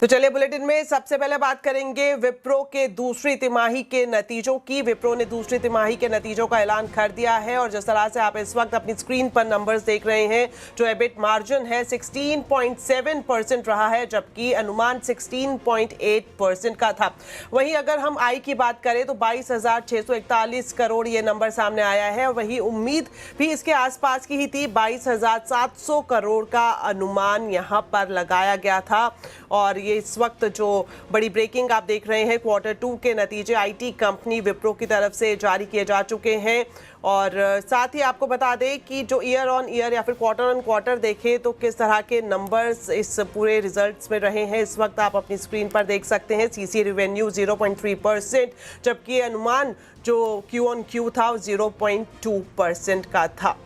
तो चलिए बुलेटिन में सबसे पहले बात करेंगे विप्रो के दूसरी तिमाही के नतीजों की। विप्रो ने दूसरी तिमाही के नतीजों का ऐलान कर दिया है और जिस तरह से आप इस वक्त अपनी स्क्रीन पर नंबर्स देख रहे हैं, जो एबिट मार्जिन है 16.7% रहा है, जबकि अनुमान 16.8% का था। वहीं अगर हम आई की बात करें तो 22,641 करोड़ ये नंबर सामने आया है और वही उम्मीद भी इसके आसपास की ही थी। 22,700 करोड़ का अनुमान यहाँ पर लगाया गया था। और ये इस वक्त जो बड़ी ब्रेकिंग आप देख रहे हैं, Q2 के नतीजे आईटी कंपनी विप्रो की तरफ से जारी किए जा चुके हैं। और साथ ही आपको बता दें कि जो ईयर ऑन ईयर या फिर क्वार्टर ऑन क्वार्टर देखें तो किस तरह के नंबर्स इस पूरे रिजल्ट्स में रहे हैं, इस वक्त आप अपनी स्क्रीन पर देख सकते हैं। सीसी रेवेन्यू 0.3%, जबकि अनुमान जो क्यू ऑन क्यू था 0.2% का था।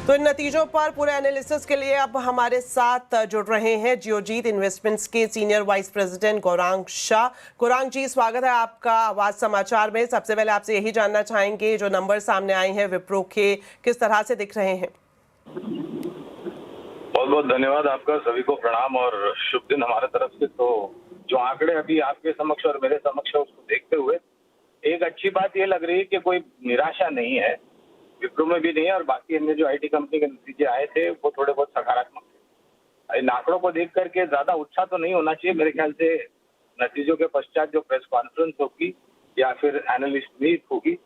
तो इन नतीजों पर पूरे एनालिसिस के लिए अब हमारे साथ जुड़ रहे हैं जियोजीत इन्वेस्टमेंट्स के senior vice president Gaurang Shah. Gaurang ji, स्वागत है आपका आवाज समाचार में। सबसे पहले आपसे यही जानना चाहेंगे, जो नंबर सामने आए हैं विप्रो के, किस तरह से दिख रहे हैं? बहुत बहुत धन्यवाद आपका, सभी को प्रणाम और शुभ दिन हमारे तरफ से। तो जो आंकड़े अभी आपके समक्ष और मेरे समक्ष है, उसको देखते हुए एक अच्छी बात ये लग रही है कि कोई निराशा नहीं है, विप्रो में भी नहीं है और बाकी अन्य जो आईटी कंपनी के नतीजे आए थे वो थोड़े बहुत सकारात्मक थे। इन आंकड़ों को देख करके ज्यादा उत्साह तो नहीं होना चाहिए। मेरे ख्याल से नतीजों के पश्चात जो प्रेस कॉन्फ्रेंस होगी या फिर एनालिस्ट मीट होगी,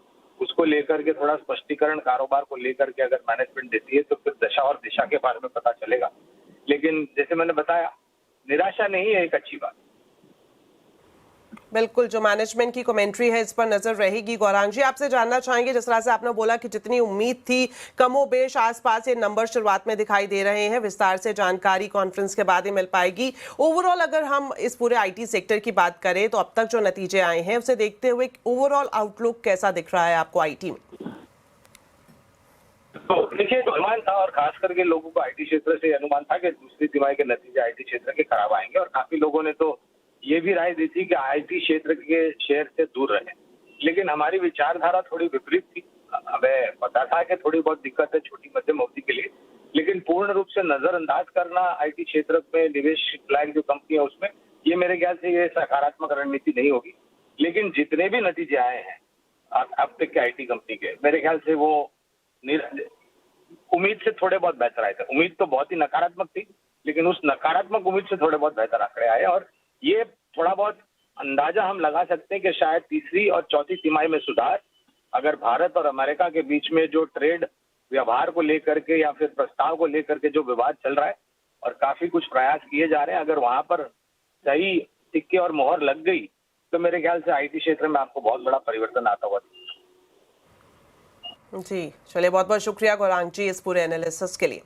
उसको लेकर के थोड़ा स्पष्टीकरण कारोबार को लेकर के अगर मैनेजमेंट देती है तो फिर दशा और दिशा के बारे में पता चलेगा। लेकिन जैसे मैंने बताया, निराशा नहीं है एक अच्छी बात। बिल्कुल, जो मैनेजमेंट की कमेंट्री है इस पर नजर रहेगी। गौरांग जी, आपसे जानना चाहेंगे, जिस तरह से आपने बोला कि जितनी उम्मीद थी कमोबेश आसपास ये नंबर शुरुआत में दिखाई दे रहे हैं, विस्तार से जानकारी कॉन्फ्रेंस के बाद ही मिल पाएगी। ओवरऑल अगर हम इस पूरे आईटी सेक्टर की बात करें तो अब तक जो नतीजे आए हैं उसे देखते हुए ओवरऑल आउटलुक कैसा दिख रहा है आपको आईटी में? तो देखिए, अनुमान था और खास करके लोगों को आईटी क्षेत्र से अनुमान था कि दूसरी तिमाही के नतीजे आईटी क्षेत्र के खराब आएंगे और काफी लोगों ने तो ये भी राय दी थी कि आईटी क्षेत्र के शेयर से दूर रहे। लेकिन हमारी विचारधारा थोड़ी विपरीत थी। हमें पता था कि थोड़ी बहुत दिक्कत है छोटी मध्यम अवधि के लिए, लेकिन पूर्ण रूप से नजरअंदाज करना आईटी क्षेत्र में निवेश लायक जो कंपनी है उसमें, ये मेरे ख्याल से ये सकारात्मक रणनीति नहीं होगी। लेकिन जितने भी नतीजे आए हैं अब तक के आईटी कंपनी के, मेरे ख्याल से वो उम्मीद से थोड़े बहुत बेहतर आए थे। उम्मीद तो बहुत ही नकारात्मक थी, लेकिन उस नकारात्मक उम्मीद से थोड़े बहुत बेहतर आंकड़े आए और ये थोड़ा बहुत अंदाजा हम लगा सकते हैं कि शायद तीसरी और चौथी तिमाही में सुधार, अगर भारत और अमेरिका के बीच में जो ट्रेड व्यवहार को लेकर के या फिर प्रस्ताव को लेकर के जो विवाद चल रहा है और काफी कुछ प्रयास किए जा रहे हैं, अगर वहां पर सही सिक्के और मोहर लग गई तो मेरे ख्याल से आईटी क्षेत्र में आपको बहुत बड़ा परिवर्तन आता हुआ दिखेगा। जी चलिए, बहुत बहुत शुक्रिया गौरांग जी इस पूरे एनालिसिस के लिए।